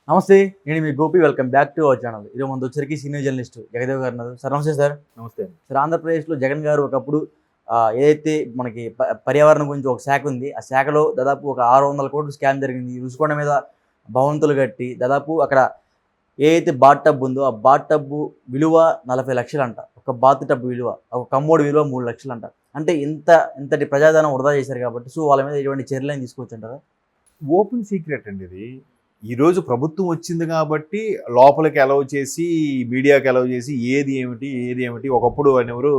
నమస్తే. నేను మీ Gopi. Welcome back to our channel. ఈరోజు మన వచ్చరికి సీనియర్ జర్నలిస్ట్ జగదేవ్ గారు ఉన్నారు. సార్ నమస్తే సార్. నమస్తే. సార్, ఆంధ్రప్రదేశ్లో జగన్ గారు ఒకప్పుడు ఏదైతే మనకి పర్యావరణం గురించి ఒక శాఖ ఉంది. ఆ శాఖలో దాదాపు ఒక 600 కోట్లు స్కామ్ జరిగింది. రుషికొండ మీద భవంతులు కట్టి దాదాపు అక్కడ ఏదైతే బాత్ టబ్ ఉందో ఆ బాత్ టబ్ విలువ 40 లక్షలు అంట. ఒక బాత్ టబ్ విలువ, ఒక కమ్మోడు విలువ 3 లక్షలు అంట. అంటే ఇంతటి ప్రజాధనం వృధా చేశారు కాబట్టి సో వాళ్ళ మీద ఎటువంటి చర్యలను తీసుకోవచ్చు అంటారా? ఓపెన్ సీక్రెట్ అండి ఇది. ఈరోజు ప్రభుత్వం వచ్చింది కాబట్టి లోపలికి అలౌ చేసి, మీడియాకి అలౌ చేసి ఏది ఏమిటి ఒకప్పుడు ఆయన ఎవరు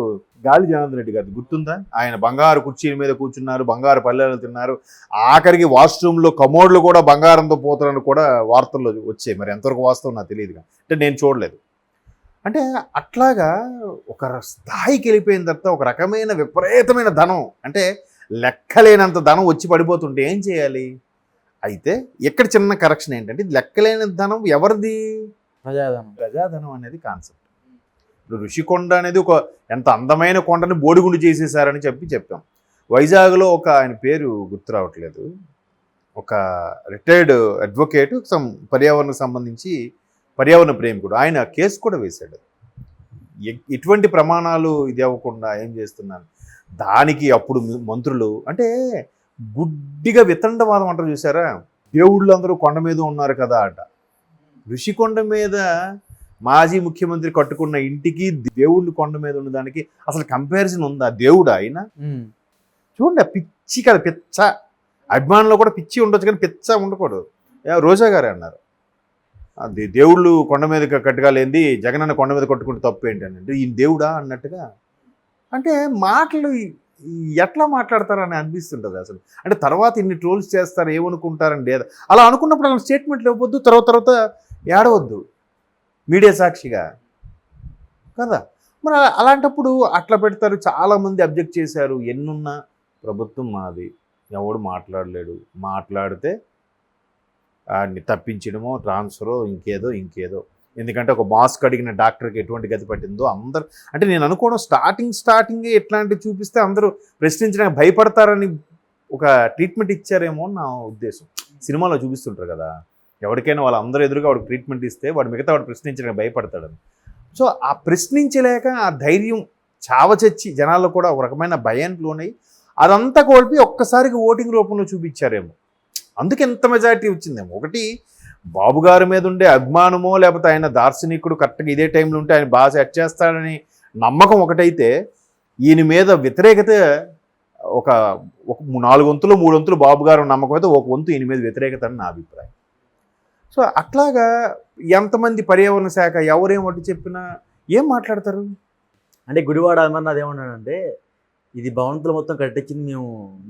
గాలి జనార్దన్ రెడ్డి గారు గుర్తుందా? ఆయన బంగారు కుర్చీల మీద కూర్చున్నారు, బంగారు పల్లెలు తిన్నారు, ఆఖరికి వాష్రూమ్లో కమోడ్లు కూడా బంగారంతో పోతారని కూడా వార్తల్లో వచ్చాయి. మరి ఎంతవరకు వాస్తవం నాకు తెలియదుగా, అంటే నేను చూడలేదు. అంటే అట్లాగా ఒక స్థాయికి వెళ్ళిపోయిన తర్వాత ఒక రకమైన విపరీతమైన ధనం, అంటే లెక్కలేనంత ధనం వచ్చి పడిపోతుంటే ఏం చేయాలి? అయితే ఇక్కడ చిన్న కరెక్షన్ ఏంటంటే, లెక్కలేని ధనం ఎవరిది? ప్రజాధనం అనేది కాన్సెప్ట్. ఇప్పుడు ఋషికొండ అనేది ఒక ఎంత అందమైన కొండని బోడిగుండు చేసేసారని చెప్పాం. వైజాగ్లో ఒక ఆయన పేరు గుర్తు రావట్లేదు, ఒక రిటైర్డ్ అడ్వకేట్ పర్యావరణకు సంబంధించి పర్యావరణ ప్రేమికుడు, ఆయన కేసు కూడా వేశాడు. ఎటువంటి ప్రమాణాలు ఇది అవ్వకుండా ఏం చేస్తున్నాను దానికి. అప్పుడు మంత్రులు అంటే గుడ్డిగా వితండవాదం అంటారు చూసారా? దేవుళ్ళు అందరూ కొండ మీద ఉన్నారు కదా అట. ఋషికొండ మీద మాజీ ముఖ్యమంత్రి కట్టుకున్న ఇంటికి దేవుళ్ళు కొండ మీద ఉన్నదానికి అసలు కంపారిజన్ ఉందా? దేవుడా ఆయన? చూడండి, పిచ్చి కదా, పిచ్చ. అభిమానులు కూడా పిచ్చి ఉండొచ్చు కానీ పిచ్చ ఉండకూడదు. రోజా గారే అన్నారు, అది దేవుళ్ళు కొండ మీద కట్టగాలేంది, జగనన్న కొండ మీద కట్టుకుంటే తప్పు ఏంటంటే ఈయన దేవుడా అన్నట్టుగా. అంటే మాటలు ఎట్లా మాట్లాడతారని అనిపిస్తుంటుంది అసలు. అంటే తర్వాత ఇన్ని ట్రోల్స్ చేస్తారు, ఏమనుకుంటారని లేదా అలా అనుకున్నప్పుడు అలా స్టేట్మెంట్లు ఇవ్వద్దు, తర్వాత ఏడవద్దు మీడియా సాక్షిగా కదా. మరి అలాంటప్పుడు అట్లా పెడతారు. చాలామంది అబ్జెక్ట్ చేశారు. ఎన్నున్నా ప్రభుత్వం మాది, ఎవడు మాట్లాడలేడు, మాట్లాడితే వాడిని తప్పించడమో, ట్రాన్స్ఫరో, ఇంకేదో. ఎందుకంటే ఒక మాస్క్ అడిగిన డాక్టర్కి ఎటువంటి గతి పట్టిందో అందరూ. అంటే నేను అనుకోవడం స్టార్టింగే ఎట్లాంటివి చూపిస్తే అందరూ ప్రశ్నించడానికి భయపడతారని ఒక ట్రీట్మెంట్ ఇచ్చారేమో నా ఉద్దేశం. సినిమాలో చూపిస్తుంటారు కదా, ఎవరికైనా వాళ్ళందరూ ఎదురుగా వాడికి ట్రీట్మెంట్ ఇస్తే వాడు మిగతా వాడు ప్రశ్నించడానికి భయపడతాడని. సో ఆ ప్రశ్నించలేక ఆ ధైర్యం చావచచ్చి జనాల్లో కూడా ఒక రకమైన భయానికి లోనై అదంతా కోల్పి ఒక్కసారికి ఓటింగ్ రూపంలో చూపించారేమో. అందుకే ఎంత మెజారిటీ వచ్చిందేమో. ఒకటి బాబు గారి మీద ఉండే అభిమానమో, లేకపోతే ఆయన దార్శనికుడు కరెక్ట్గా ఇదే టైంలో ఉంటే ఆయన బాగా సెట్ చేస్తాడని నమ్మకం ఒకటైతే, ఈయన మీద వ్యతిరేకత ఒక 4 వంతులు 3 వంతులు బాబు గారు నమ్మకం అయితే, ఒక వంతు ఈయన మీద వ్యతిరేకత అని నా అభిప్రాయం. సో అట్లాగా ఎంతమంది పర్యావరణ శాఖ ఎవరేమొట్టి చెప్పినా ఏం మాట్లాడతారు? అంటే గుడివాడ అమర్నాథ్ ఏమన్నాడంటే, ఇది భవంతులు మొత్తం కట్టించింది మేము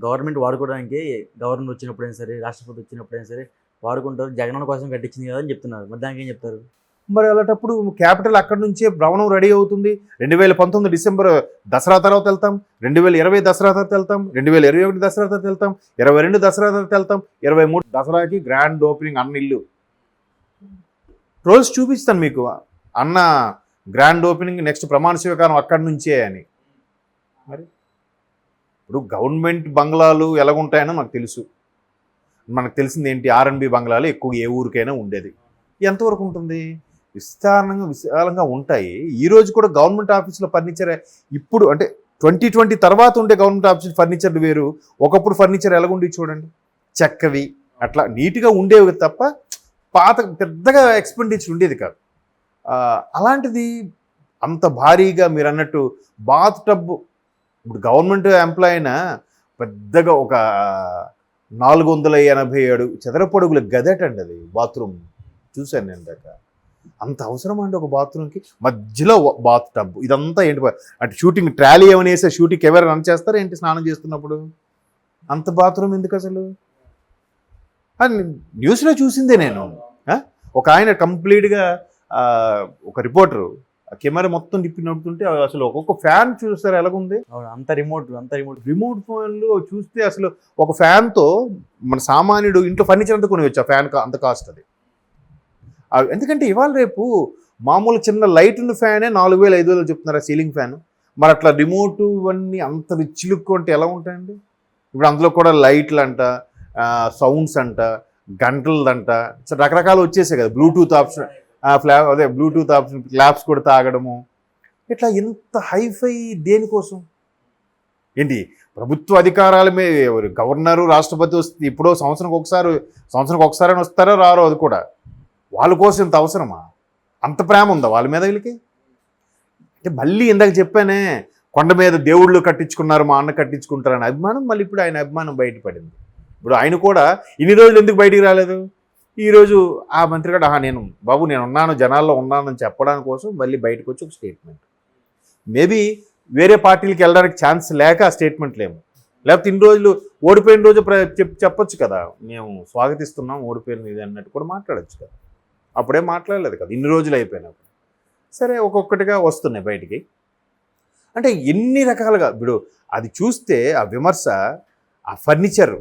గవర్నమెంట్ వాడుకోవడానికి, గవర్నమెంట్ వచ్చినప్పుడైనా సరే, రాష్ట్రపతి వచ్చినప్పుడైనా సరే వాడుకుంటారు, జగనన్న కోసం కట్టించింది కదా అని చెప్తున్నారు. మరి దానికి ఏం చెప్తారు? మరి అలాంటప్పుడు క్యాపిటల్ అక్కడి నుంచే భవనం రెడీ అవుతుంది. 2019 డిసెంబర్ దసరా తర్వాత వెళ్తాం, 2020 దసరా తర్వాత వెళ్తాం, 2021 దసరా తర్వాత వెళ్తాం, 22 దసరా తర్వాత వెళ్తాం, 23 దసరాకి గ్రాండ్ ఓపెనింగ్ అన్న ఇల్లు రోజు చూపిస్తాను మీకు. అన్న గ్రాండ్ ఓపెనింగ్ నెక్స్ట్ ప్రమాణ స్వీకారం అక్కడి నుంచే అని. మరి ఇప్పుడు గవర్నమెంట్ బంగ్లాలు ఎలాగుంటాయనో మనకు తెలుసు. మనకు తెలిసింది ఏంటి? R&B బంగ్లాలు ఎక్కువ ఏ ఊరికైనా ఉండేది. ఎంతవరకు ఉంటుంది? విశాలంగా ఉంటాయి. ఈరోజు కూడా గవర్నమెంట్ ఆఫీసులో ఫర్నిచర్ ఇప్పుడు అంటే 2020 తర్వాత ఉండే గవర్నమెంట్ ఆఫీస్ ఫర్నిచర్లు వేరు. ఒకప్పుడు ఫర్నిచర్ ఎలాగుండి చూడండి, చెక్కవి అట్లా నీట్గా ఉండేవి తప్ప పాత పెద్దగా ఎక్స్పెండిచర్ ఉండేది కాదు. అలాంటిది అంత భారీగా మీరు అన్నట్టు బాత్ టబ్, ఇప్పుడు గవర్నమెంట్ ఎంప్లాయ్ అయినా పెద్దగా ఒక 487 చదరపడుగుల గదటండి అది బాత్రూమ్. చూశాను నేను దాకా. అంత అవసరం అండి ఒక బాత్రూమ్కి? మధ్యలో బాత్ టబ్, ఇదంతా ఏంటి అంటే షూటింగ్ ట్రాలీ ఏమైనా వేస్తే షూటింగ్ ఎవరు రన్ చేస్తారా ఏంటి స్నానం చేస్తున్నప్పుడు? అంత బాత్రూమ్ ఎందుకు అసలు? న్యూస్లో చూసిందే నేను. ఒక ఆయన కంప్లీట్గా ఒక రిపోర్టరు కెమెరా మొత్తం తిప్పి నడుపుతుంటే అసలు ఒక్కొక్క ఫ్యాన్ చూస్తారు ఎలాగుంది. అంత రిమోట్ ఫోన్లు చూస్తే అసలు ఒక ఫ్యాన్తో మన సామాన్యుడు ఇంట్లో ఫర్నిచర్ అంతా కొనివచ్చు. ఆ ఫ్యాన్ అంత కాస్ట్ అది. ఎందుకంటే ఇవాళ రేపు మామూలు చిన్న లైట్ ఉన్న ఫ్యానే 4,000-5,000 చెప్తున్నారు సీలింగ్ ఫ్యాన్. మరి అట్లా రిమోట్ ఇవన్నీ అంత రిచ్ లుక్ అంటే ఎలా ఉంటాయండి? ఇప్పుడు అందులో కూడా లైట్లు అంట, సౌండ్స్ అంట, గంటలదంట, రకరకాలు వచ్చేసాయి కదా, బ్లూటూత్ ఆప్షన్, అదే బ్లూటూత్ ఆప్షన్, క్లాప్స్ కూడా తాగడము, ఇట్లా ఇంత హైఫై దేనికోసం? ఏంటి ప్రభుత్వ అధికారాల మీద ఎవరు గవర్నరు రాష్ట్రపతి వస్తే ఇప్పుడో సంవత్సరానికి ఒకసారి అని వస్తారో రారో, అది కూడా వాళ్ళ కోసం ఇంత అవసరమా? అంత ప్రేమ ఉందా వాళ్ళ మీద వీళ్ళకి? అంటే మళ్ళీ ఇందాక చెప్పానే, కొండ మీద దేవుళ్ళు కట్టించుకున్నారు, మా అన్న కట్టించుకుంటారని అభిమానం, మళ్ళీ ఇప్పుడు ఆయన అభిమానం బయటపడింది. ఇప్పుడు ఆయన కూడా ఇన్ని రోజులు ఎందుకు బయటికి రాలేదు? ఈరోజు ఆ మంత్రి గారు నేను ఉన్నాను, జనాల్లో ఉన్నానని చెప్పడానికి కోసం మళ్ళీ బయటకు వచ్చి ఒక స్టేట్మెంట్. మేబీ వేరే పార్టీలకి వెళ్ళడానికి ఛాన్స్ లేక ఆ స్టేట్మెంట్లు ఏమో, లేకపోతే ఇన్ని రోజులు ఓడిపోయిన రోజు చెప్పొచ్చు కదా, మేము స్వాగతిస్తున్నాం ఓడిపోయిన ఇది అన్నట్టు కూడా మాట్లాడచ్చు కదా. అప్పుడే మాట్లాడలేదు కదా, ఇన్ని రోజులు అయిపోయినప్పుడు. సరే, ఒక్కొక్కటిగా వస్తున్నాయి బయటికి. అంటే ఎన్ని రకాలుగా ఇప్పుడు అది చూస్తే ఆ విమర్శ, ఆ ఫర్నిచర్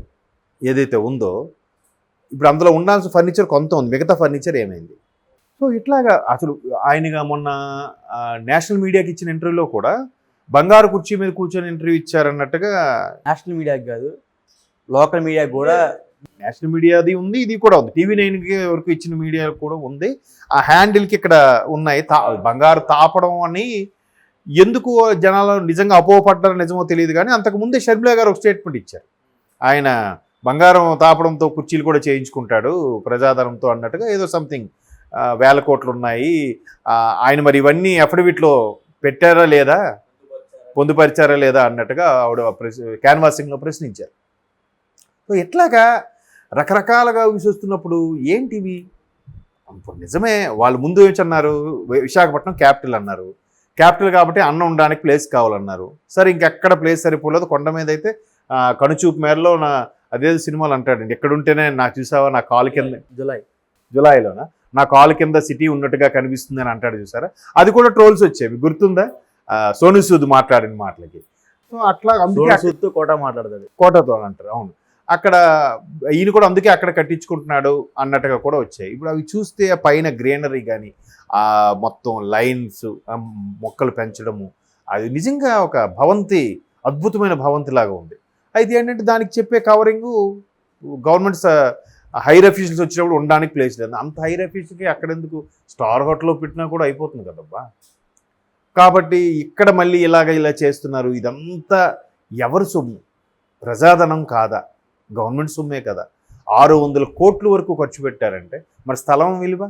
ఏదైతే ఉందో, ఇప్పుడు అందులో ఉండాల్సిన ఫర్నిచర్ కొంత ఉంది, మిగతా ఫర్నిచర్ ఏమైంది? సో ఇట్లాగా అసలు ఆయనగా మొన్న నేషనల్ మీడియాకి ఇచ్చిన ఇంటర్వ్యూలో కూడా బంగారు కుర్చీ మీద కూర్చొని ఇంటర్వ్యూ ఇచ్చారన్నట్టుగా. నేషనల్ మీడియాకి కాదు, లోకల్ మీడియాకి కూడా. నేషనల్ మీడియాది ఉంది, ఇది కూడా ఉంది, TV9కి వరకు ఇచ్చిన మీడియా కూడా ఉంది. ఆ హ్యాండిల్కి ఇక్కడ ఉన్నాయి బంగారు తాపడం అని. ఎందుకు జనాలు నిజంగా అపోహపడ్డారో నిజమో తెలియదు, కానీ అంతకుముందే షర్మిలా గారు ఒక స్టేట్మెంట్ ఇచ్చారు, ఆయన బంగారం తాపడంతో కుర్చీలు కూడా చేయించుకుంటాడు ప్రజాధనంతో అన్నట్టుగా, ఏదో సంథింగ్ 1000 కోట్లు ఉన్నాయి. ఆయన మరి ఇవన్నీ అఫిడవిట్లో పెట్టారా లేదా, పొందుపరిచారా లేదా అన్నట్టుగా ఆవిడ క్యాన్వాసింగ్లో ప్రశ్నించారు. సో ఎట్లాగా రకరకాలుగా విశ్వస్తున్నప్పుడు ఏంటివి? ఇప్పుడు నిజమే, వాళ్ళు ముందు ఏమన్నారు, విశాఖపట్నం క్యాపిటల్ అన్నారు, క్యాపిటల్ కాబట్టి అన్నం ఉండడానికి ప్లేస్ కావాలన్నారు. సరే, ఇంకెక్కడ ప్లేస్ సరిపోలేదు, కొండ మీద అయితే కనుచూపు మేరలో అదేదో సినిమాలు అంటాడండి, ఎక్కడుంటేనే నాకు చూసావా నా కాలు కింద, జులైలోనా నా కాలు కింద సిటీ ఉన్నట్టుగా కనిపిస్తుంది అని అంటాడు, చూసారా? అది కూడా ట్రోల్స్ వచ్చేవి, గుర్తుందా? సోను సూద్ మాట్లాడిన మాటలకి. సో అట్లా అందుకే కోటతో అంటారు. అవును, అక్కడ ఈయన కూడా అందుకే అక్కడ కట్టించుకుంటున్నాడు అన్నట్టుగా కూడా వచ్చాయి. ఇప్పుడు అవి చూస్తే పైన గ్రీనరీ కానీ, మొత్తం లైన్స్, మొక్కలు పెంచడము, అది నిజంగా ఒక భవంతి, అద్భుతమైన భవంతి లాగా ఉంది. అయితే ఏంటంటే దానికి చెప్పే కవరింగు గవర్నమెంట్స్ హైర్ అఫీషియల్స్ వచ్చినప్పుడు ఉండడానికి ప్లేస్ లేదు. అంత హైర్ అఫీషియల్కి అక్కడ ఎందుకు, స్టార్ హోటల్లో పెట్టినా కూడా అయిపోతుంది కదబ్బా. కాబట్టి ఇక్కడ మళ్ళీ ఇలా చేస్తున్నారు. ఇదంతా ఎవరి సొమ్ము? ప్రజాధనం కాదా? గవర్నమెంట్ సొమ్మే కదా. 600 కోట్ల వరకు ఖర్చు పెట్టారంటే మరి స్థలం విలువ,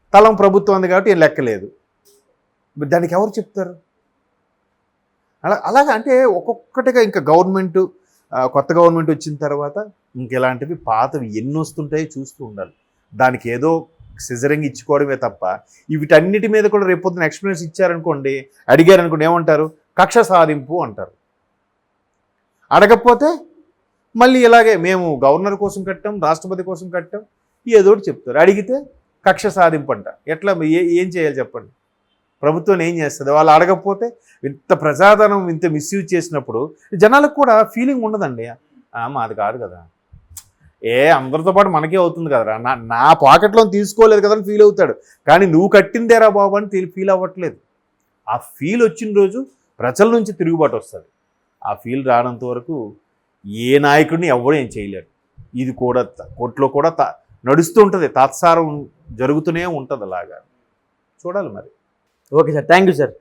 స్థలం ప్రభుత్వం కాబట్టి ఏం లెక్కలేదు. దానికి ఎవరు చెప్తారు? అలాగా అంటే ఒక్కొక్కటిగా ఇంకా గవర్నమెంట్, కొత్త గవర్నమెంట్ వచ్చిన తర్వాత ఇంకెలాంటివి పాతవి ఎన్ని వస్తుంటాయో చూస్తూ ఉండాలి. దానికి ఏదో సిజరింగ్ ఇచ్చుకోవడమే తప్ప వీటన్నిటి మీద కూడా రేపొద్దున ఎక్స్ప్లెనేషన్ ఇచ్చారనుకోండి, అడిగారనుకోండి, ఏమంటారు? కక్ష సాధింపు అంటారు. అడగకపోతే మళ్ళీ ఇలాగే మేము గవర్నర్ కోసం కట్టాం, రాష్ట్రపతి కోసం కట్టాం, ఏదోటి చెప్తారు. అడిగితే కక్ష సాధింపు అంట. ఎట్లా ఏం చేయాలి చెప్పండి? ప్రభుత్వం ఏం చేస్తుంది? వాళ్ళు అడగకపోతే ఇంత ప్రజాధనం ఇంత మిస్యూజ్ చేసినప్పుడు జనాలకు కూడా ఫీలింగ్ ఉండదండి, మాది కాదు కదా, అందరితో పాటు మనకే అవుతుంది కదరా, నా పాకెట్లో తీసుకోలేదు కదా అని ఫీల్ అవుతాడు. కానీ నువ్వు కట్టిందేరా బాబు అని ఫీల్ అవ్వట్లేదు. ఆ ఫీల్ వచ్చిన రోజు ప్రజల నుంచి తిరుగుబాటు వస్తుంది. ఆ ఫీల్ రానంత వరకు ఏ నాయకుడిని ఎవరు ఏం చేయలేరు. ఇది కూడా కోర్టులో కూడా నడుస్తూ ఉంటుంది, తాత్సారం జరుగుతూనే ఉంటుంది. అలాగా చూడాలి మరి. Okay sir, thank you sir.